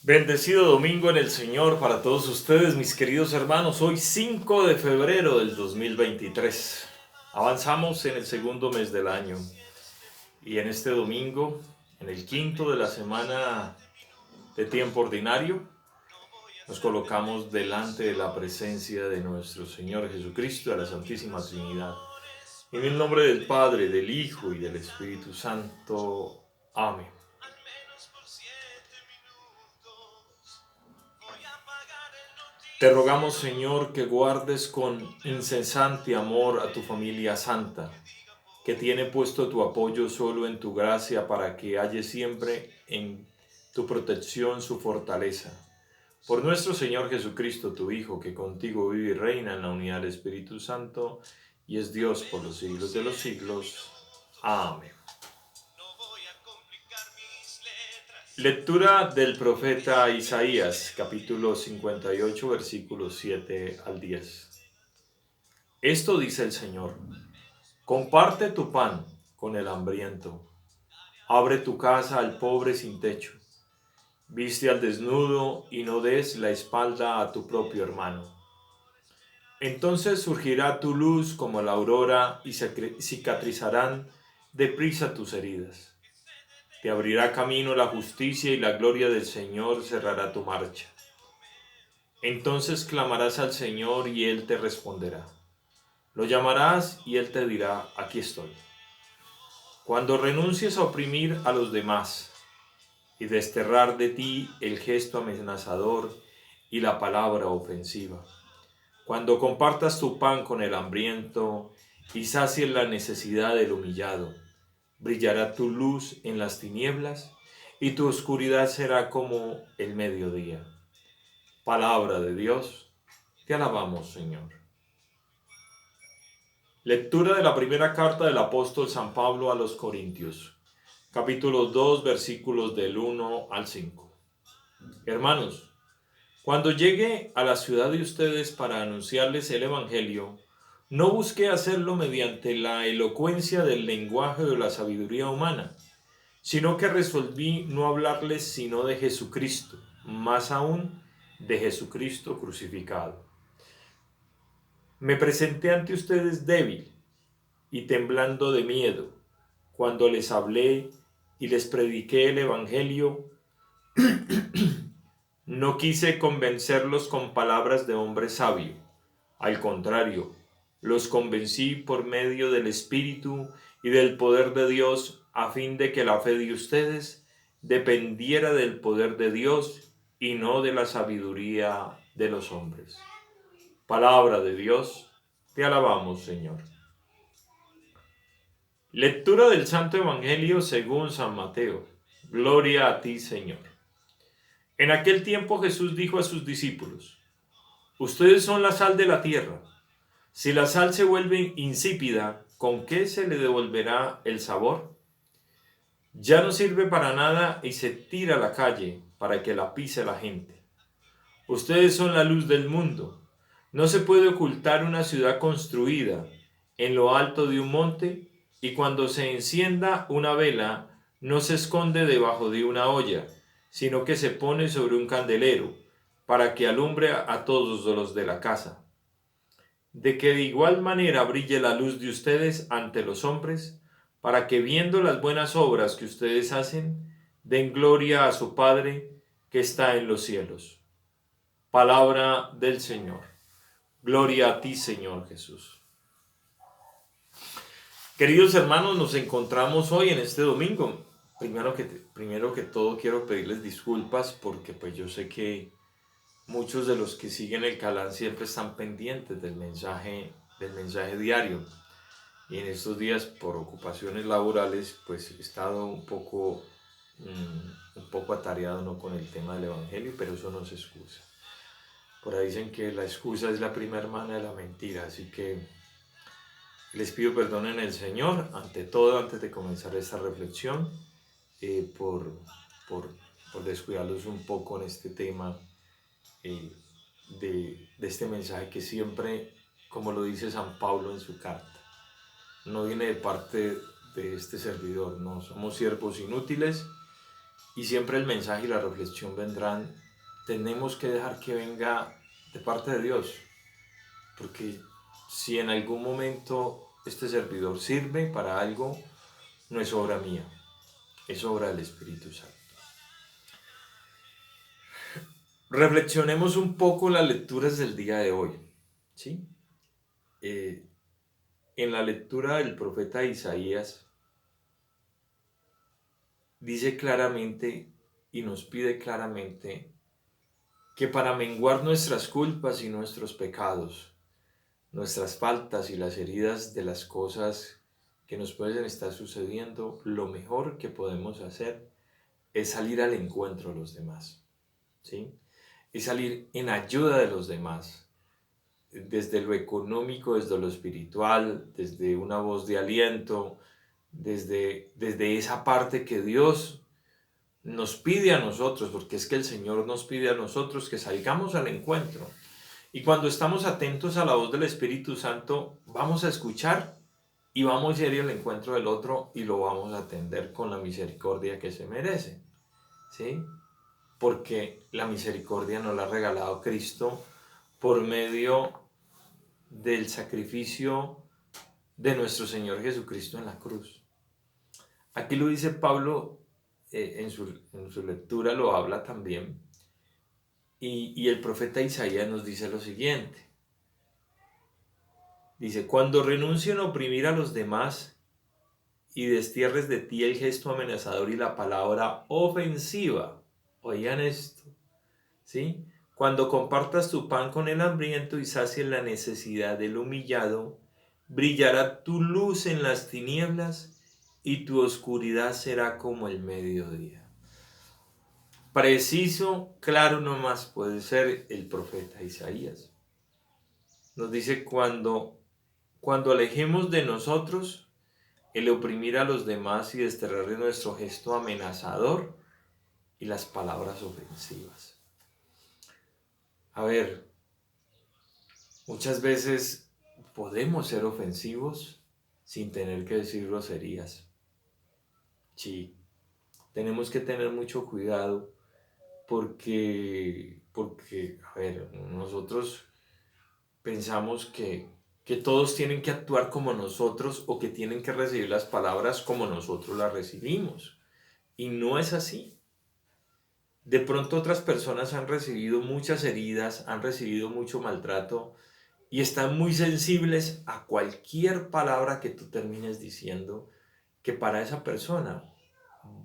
Bendecido domingo en el Señor para todos ustedes, mis queridos hermanos. Hoy 5 de febrero del 2023. Avanzamos en el segundo mes del año y en este domingo, en el quinto de la semana de tiempo ordinario, nos colocamos delante de la presencia de nuestro Señor Jesucristo, de la Santísima Trinidad. En el nombre del Padre, del Hijo y del Espíritu Santo. Amén. Te rogamos, Señor, que guardes con incesante amor a tu familia santa, que tiene puesto tu apoyo solo en tu gracia para que halle siempre en tu protección su fortaleza. Por nuestro Señor Jesucristo, tu Hijo, que contigo vive y reina en la unidad del Espíritu Santo, y es Dios por los siglos de los siglos. Amén. Lectura del profeta Isaías, capítulo 58, versículos 7 al 10. Esto dice el Señor: comparte tu pan con el hambriento, abre tu casa al pobre sin techo, viste al desnudo y no des la espalda a tu propio hermano. Entonces surgirá tu luz como la aurora y cicatrizarán deprisa tus heridas. Te abrirá camino la justicia y la gloria del Señor cerrará tu marcha. Entonces clamarás al Señor y Él te responderá. Lo llamarás y Él te dirá: aquí estoy. Cuando renuncies a oprimir a los demás y desterrar de ti el gesto amenazador y la palabra ofensiva. Cuando compartas tu pan con el hambriento y sacies la necesidad del humillado, brillará tu luz en las tinieblas y tu oscuridad será como el mediodía. Palabra de Dios, te alabamos, Señor. Lectura de la primera carta del apóstol San Pablo a los Corintios, capítulo 2, versículos del 1 al 5. Hermanos, cuando llegue a la ciudad de ustedes para anunciarles el Evangelio, no busqué hacerlo mediante la elocuencia del lenguaje o la sabiduría humana, sino que resolví no hablarles sino de Jesucristo, más aún de Jesucristo crucificado. Me presenté ante ustedes débil y temblando de miedo cuando les hablé y les prediqué el Evangelio. No quise convencerlos con palabras de hombre sabio. Al contrario, los convencí por medio del Espíritu y del poder de Dios, a fin de que la fe de ustedes dependiera del poder de Dios y no de la sabiduría de los hombres. Palabra de Dios, te alabamos, Señor. Lectura del Santo Evangelio según San Mateo. Gloria a ti, Señor. En aquel tiempo Jesús dijo a sus discípulos: ustedes son la sal de la tierra. Si la sal se vuelve insípida, ¿con qué se le devolverá el sabor? Ya no sirve para nada y se tira a la calle para que la pise la gente. Ustedes son la luz del mundo. No se puede ocultar una ciudad construida en lo alto de un monte, y cuando se encienda una vela no se esconde debajo de una olla, sino que se pone sobre un candelero, para que alumbre a todos los de la casa. De que de igual manera brille la luz de ustedes ante los hombres, para que viendo las buenas obras que ustedes hacen, den gloria a su Padre que está en los cielos. Palabra del Señor. Gloria a ti, Señor Jesús. Queridos hermanos, nos encontramos hoy en este domingo. Primero que todo quiero pedirles disculpas porque pues yo sé que muchos de los que siguen el canal siempre están pendientes del mensaje diario. Y en estos días, por ocupaciones laborales, pues he estado un poco atareado, ¿no?, con el tema del Evangelio, pero eso no es excusa. Por ahí dicen que la excusa es la prima hermana de la mentira, así que les pido perdón en el Señor, ante todo, antes de comenzar esta reflexión, por descuidarlos un poco en este tema de este mensaje que siempre, como lo dice San Pablo en su carta, no viene de parte de este servidor, no somos siervos inútiles y siempre el mensaje y la reflexión vendrán, tenemos que dejar que venga de parte de Dios, porque si en algún momento este servidor sirve para algo, no es obra mía, es obra del Espíritu Santo. Reflexionemos un poco las lecturas del día de hoy, ¿sí? En la lectura del profeta Isaías dice claramente y nos pide claramente que para menguar nuestras culpas y nuestros pecados, nuestras faltas y las heridas de las cosas que nos pueden estar sucediendo, lo mejor que podemos hacer es salir al encuentro de los demás, ¿sí? Es salir en ayuda de los demás, desde lo económico, desde lo espiritual, desde una voz de aliento, desde esa parte que Dios nos pide a nosotros, porque es que el Señor nos pide a nosotros que salgamos al encuentro. Y cuando estamos atentos a la voz del Espíritu Santo, vamos a escuchar y vamos a ir al encuentro del otro y lo vamos a atender con la misericordia que se merece, ¿sí? Porque la misericordia nos la ha regalado Cristo por medio del sacrificio de nuestro Señor Jesucristo en la cruz. Aquí lo dice Pablo, en su lectura lo habla también, y el profeta Isaías nos dice lo siguiente. Dice, cuando renuncies a oprimir a los demás y destierres de ti el gesto amenazador y la palabra ofensiva, oigan esto, ¿sí? Cuando compartas tu pan con el hambriento y sacies la necesidad del humillado, brillará tu luz en las tinieblas y tu oscuridad será como el mediodía. Preciso, claro nomás puede ser el profeta Isaías. Nos dice cuando alejemos de nosotros el oprimir a los demás y desterrar de nuestro gesto amenazador y las palabras ofensivas. A ver, muchas veces podemos ser ofensivos sin tener que decir groserías. Sí, tenemos que tener mucho cuidado porque a ver, nosotros pensamos que todos tienen que actuar como nosotros o que tienen que recibir las palabras como nosotros las recibimos. Y no es así. De pronto otras personas han recibido muchas heridas, han recibido mucho maltrato y están muy sensibles a cualquier palabra que tú termines diciendo que para esa persona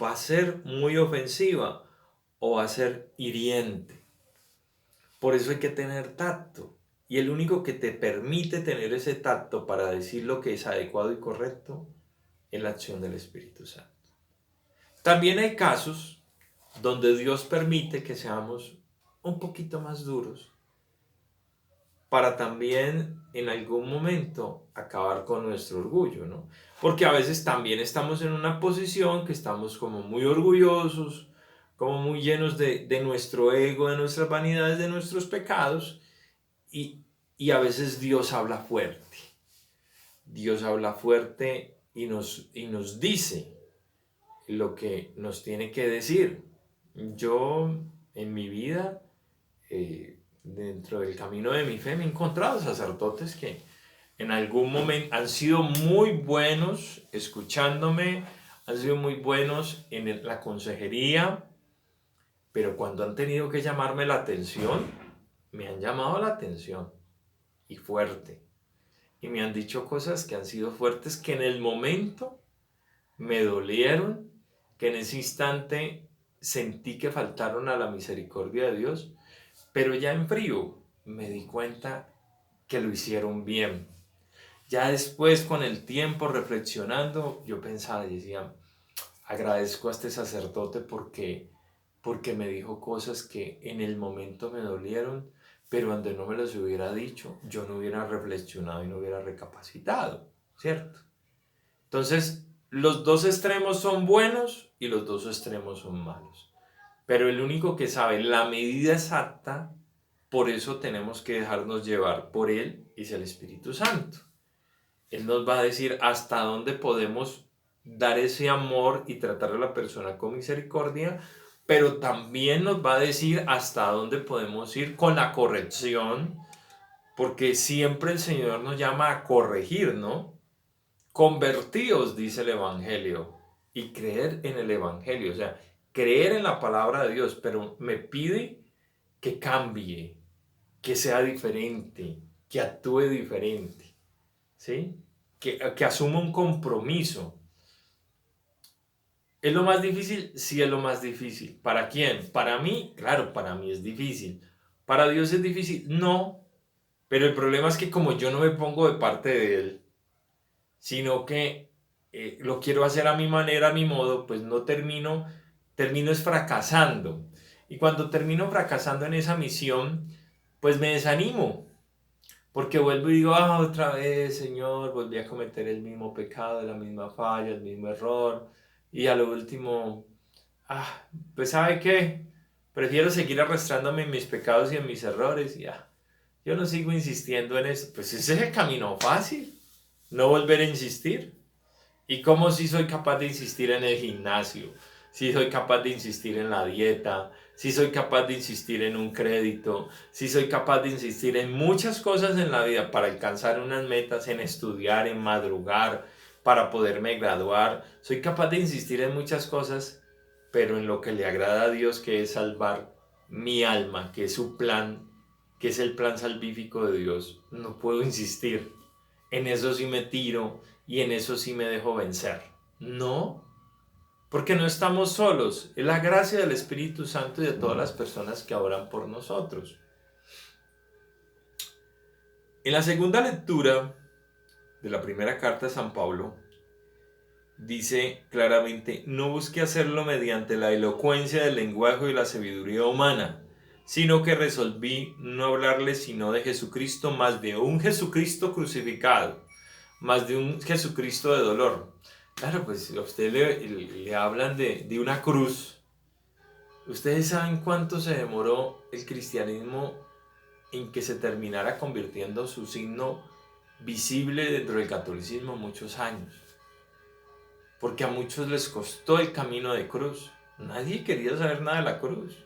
va a ser muy ofensiva o va a ser hiriente. Por eso hay que tener tacto. Y el único que te permite tener ese tacto para decir lo que es adecuado y correcto es la acción del Espíritu Santo. También hay casos donde Dios permite que seamos un poquito más duros para también en algún momento acabar con nuestro orgullo, ¿no? Porque a veces también estamos en una posición que estamos como muy orgullosos, como muy llenos de nuestro ego, de nuestras vanidades, de nuestros pecados, y a veces Dios habla fuerte. Dios habla fuerte y nos dice lo que nos tiene que decir. Yo en mi vida, dentro del camino de mi fe, me he encontrado sacerdotes que en algún momento han sido muy buenos escuchándome, han sido muy buenos en la consejería, pero cuando han tenido que llamarme la atención, me han llamado la atención y fuerte. Y me han dicho cosas que han sido fuertes, que en el momento me dolieron, que en ese instante sentí que faltaron a la misericordia de Dios, pero ya en frío me di cuenta que lo hicieron bien. Ya después, con el tiempo, reflexionando, yo pensaba y decía, agradezco a este sacerdote porque me dijo cosas que en el momento me dolieron, pero donde no me las hubiera dicho, yo no hubiera reflexionado y no hubiera recapacitado, ¿cierto? Entonces, los dos extremos son buenos y los dos extremos son malos. Pero el único que sabe la medida exacta, por eso tenemos que dejarnos llevar por Él, es el Espíritu Santo. Él nos va a decir hasta dónde podemos dar ese amor y tratar a la persona con misericordia pero también nos va a decir hasta dónde podemos ir con la corrección, porque siempre el Señor nos llama a corregir, ¿no? Convertíos, dice el Evangelio, y creer en el Evangelio, o sea, creer en la palabra de Dios, pero me pide que cambie, que sea diferente, que actúe diferente, ¿sí? Que asuma un compromiso. ¿Es lo más difícil? Sí, es lo más difícil. ¿Para quién? Para mí, claro, para mí es difícil. ¿Para Dios es difícil? No, pero el problema es que como yo no me pongo de parte de Él, sino que lo quiero hacer a mi manera, a mi modo, pues no termino es fracasando. Y cuando termino fracasando en esa misión, pues me desanimo, porque vuelvo y digo, otra vez, Señor, volví a cometer el mismo pecado, la misma falla, el mismo error, y a lo último, ah, pues ¿sabe qué? Prefiero seguir arrastrándome en mis pecados y en mis errores, y ya, yo no sigo insistiendo en eso, pues ese es el camino fácil, no volver a insistir. ¿Y cómo si soy capaz de insistir en el gimnasio? Si soy capaz de insistir en la dieta, si soy capaz de insistir en un crédito, si soy capaz de insistir en muchas cosas en la vida para alcanzar unas metas, en estudiar, en madrugar, para poderme graduar. Soy capaz de insistir en muchas cosas, pero en lo que le agrada a Dios, que es salvar mi alma, que es su plan, que es el plan salvífico de Dios, no puedo insistir. En eso sí me tiro y en eso sí me dejo vencer. No, porque no estamos solos. Es la gracia del Espíritu Santo y de todas las personas que oran por nosotros. En la segunda lectura de la primera carta de San Pablo, dice claramente, no busque hacerlo mediante la elocuencia del lenguaje y la sabiduría humana, sino que resolví no hablarle sino de Jesucristo, más de un Jesucristo crucificado, más de un Jesucristo de dolor. Claro, pues a usted le hablan de una cruz. ¿Ustedes saben cuánto se demoró el cristianismo en que se terminara convirtiendo su signo visible dentro del catolicismo? Muchos años. Porque a muchos les costó el camino de cruz. Nadie quería saber nada de la cruz.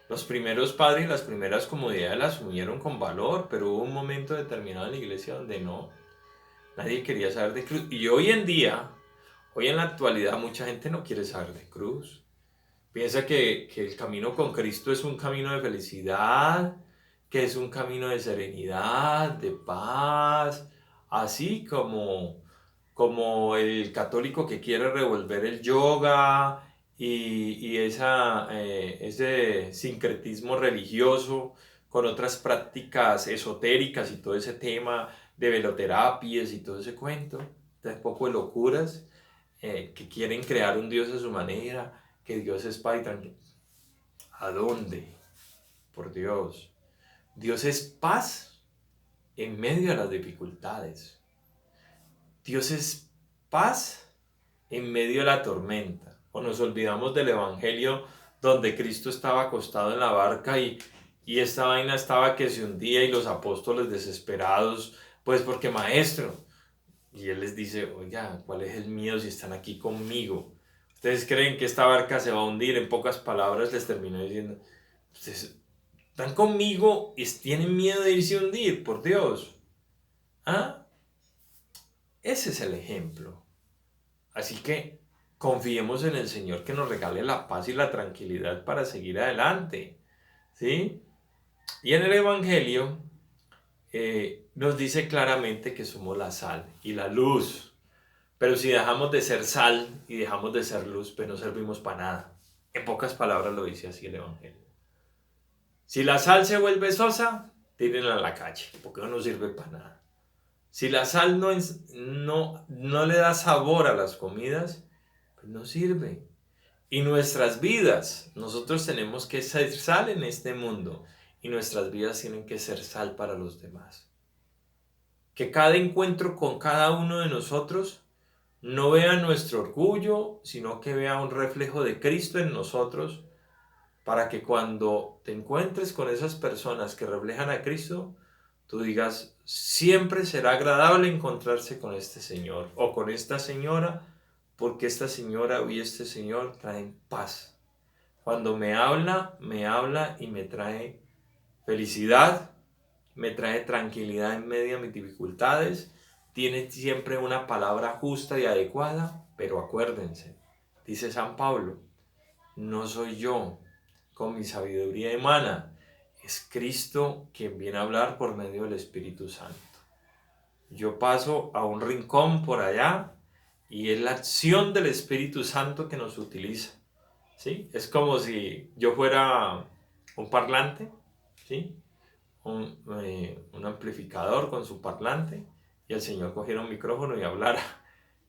Los primeros padres y las primeras comunidades la asumieron con valor, pero hubo un momento determinado en la iglesia donde no. Nadie quería saber de cruz. Y hoy en día, hoy en la actualidad, mucha gente no quiere saber de cruz. Piensa que el camino con Cristo es un camino de felicidad, que es un camino de serenidad, de paz, así como el católico que quiere revolver el yoga y ese sincretismo religioso con otras prácticas esotéricas y todo ese tema de veloterapias y todo ese cuento, de un poco de locuras, que quieren crear un Dios a su manera, que Dios es paz y tranquilo. ¿A dónde? Por Dios. Dios es paz en medio de las dificultades. Dios es paz en medio de la tormenta. O nos olvidamos del Evangelio donde Cristo estaba acostado en la barca y esta vaina estaba que se hundía y los apóstoles desesperados, pues porque maestro. Y él les dice, oiga, ¿cuál es el miedo si están aquí conmigo? ¿Ustedes creen que esta barca se va a hundir? En pocas palabras les terminó diciendo, ustedes están conmigo y tienen miedo de irse a hundir, por Dios. ¿Ah? Ese es el ejemplo. Así que confiemos en el Señor que nos regale la paz y la tranquilidad para seguir adelante. ¿Sí? Y en el Evangelio nos dice claramente que somos la sal y la luz. Pero si dejamos de ser sal y dejamos de ser luz, pues no servimos para nada. En pocas palabras lo dice así el Evangelio. Si la sal se vuelve sosa, tírenla a la calle, porque no sirve para nada. Si la sal no le da sabor a las comidas, pues no sirve. Y nuestras vidas, nosotros tenemos que ser sal en este mundo y nuestras vidas tienen que ser sal para los demás. Que cada encuentro con cada uno de nosotros no vea nuestro orgullo, sino que vea un reflejo de Cristo en nosotros, para que cuando te encuentres con esas personas que reflejan a Cristo, tú digas, siempre será agradable encontrarse con este señor o con esta señora, porque esta señora y este señor traen paz, Cuando me habla y me trae felicidad, me trae tranquilidad en medio de mis dificultades. Tiene siempre una palabra justa y adecuada, pero acuérdense, dice San Pablo, no soy yo con mi sabiduría humana, es Cristo quien viene a hablar por medio del Espíritu Santo. Yo paso a un rincón por allá y es la acción del Espíritu Santo que nos utiliza, ¿sí? Es como si yo fuera un parlante, ¿sí? Un amplificador con su parlante y el Señor cogiera un micrófono y hablara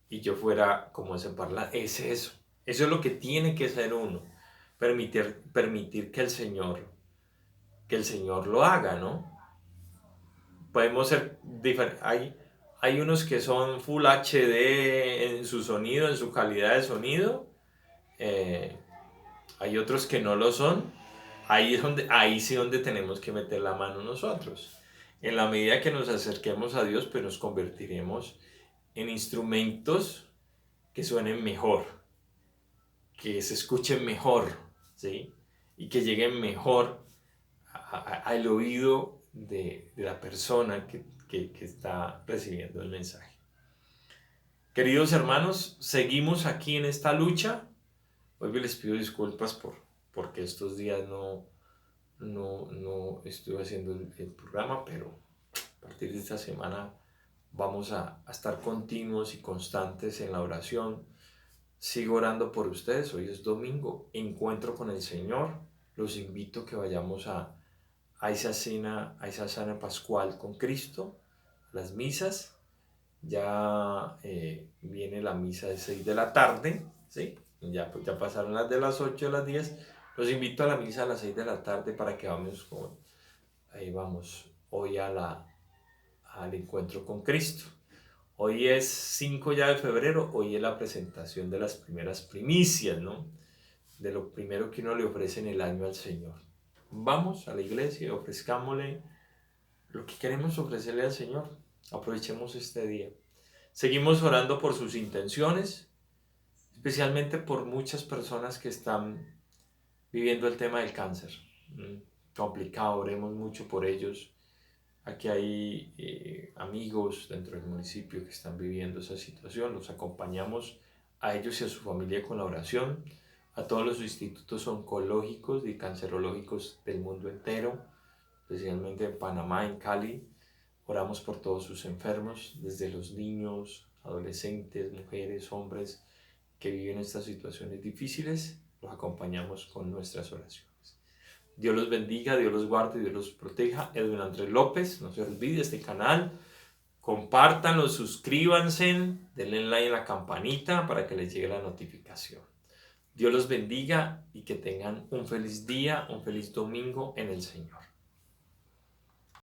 y yo fuera como ese parlante. Es eso es lo que tiene que ser uno, permitir que el Señor lo haga, ¿no? Podemos ser diferentes. Hay unos que son Full HD en su sonido, en su calidad de sonido. eh, Hay otros que no lo son. Ahí sí donde tenemos que meter la mano nosotros. En la medida que nos acerquemos a Dios, pues nos convertiremos en instrumentos que suenen mejor, que se escuchen mejor, ¿sí? Y que lleguen mejor al oído de la persona que está recibiendo el mensaje. Queridos hermanos, seguimos aquí en esta lucha. Hoy les pido disculpas porque estos días no estuve haciendo el programa, pero a partir de esta semana vamos a estar continuos y constantes en la oración. Sigo orando por ustedes. Hoy es domingo, encuentro con el Señor. Los invito a que vayamos a esa cena pascual con Cristo, las misas. Ya viene la misa de 6 de la tarde, ¿sí? Ya pasaron las de las 8 a las 10. Los invito a la misa a las 6 de la tarde para que vamos hoy al encuentro con Cristo. Hoy es 5 ya de febrero, hoy es la presentación de las primeras primicias, ¿no? De lo primero que uno le ofrece en el año al Señor. Vamos a la iglesia y ofrezcámosle lo que queremos ofrecerle al Señor. Aprovechemos este día. Seguimos orando por sus intenciones, especialmente por muchas personas que están viviendo el tema del cáncer. Complicado, oremos mucho por ellos. Aquí hay amigos dentro del municipio que están viviendo esa situación. Los acompañamos a ellos y a su familia con la oración. A todos los institutos oncológicos y cancerológicos del mundo entero, especialmente en Panamá, en Cali. Oramos por todos sus enfermos, desde los niños, adolescentes, mujeres, hombres que viven estas situaciones difíciles. Los acompañamos con nuestras oraciones. Dios los bendiga, Dios los guarde, Dios los proteja. Edwin Andrés López, no se olvide este canal. Compártanlo, suscríbanse, denle like a la campanita para que les llegue la notificación. Dios los bendiga y que tengan un feliz día, un feliz domingo en el Señor.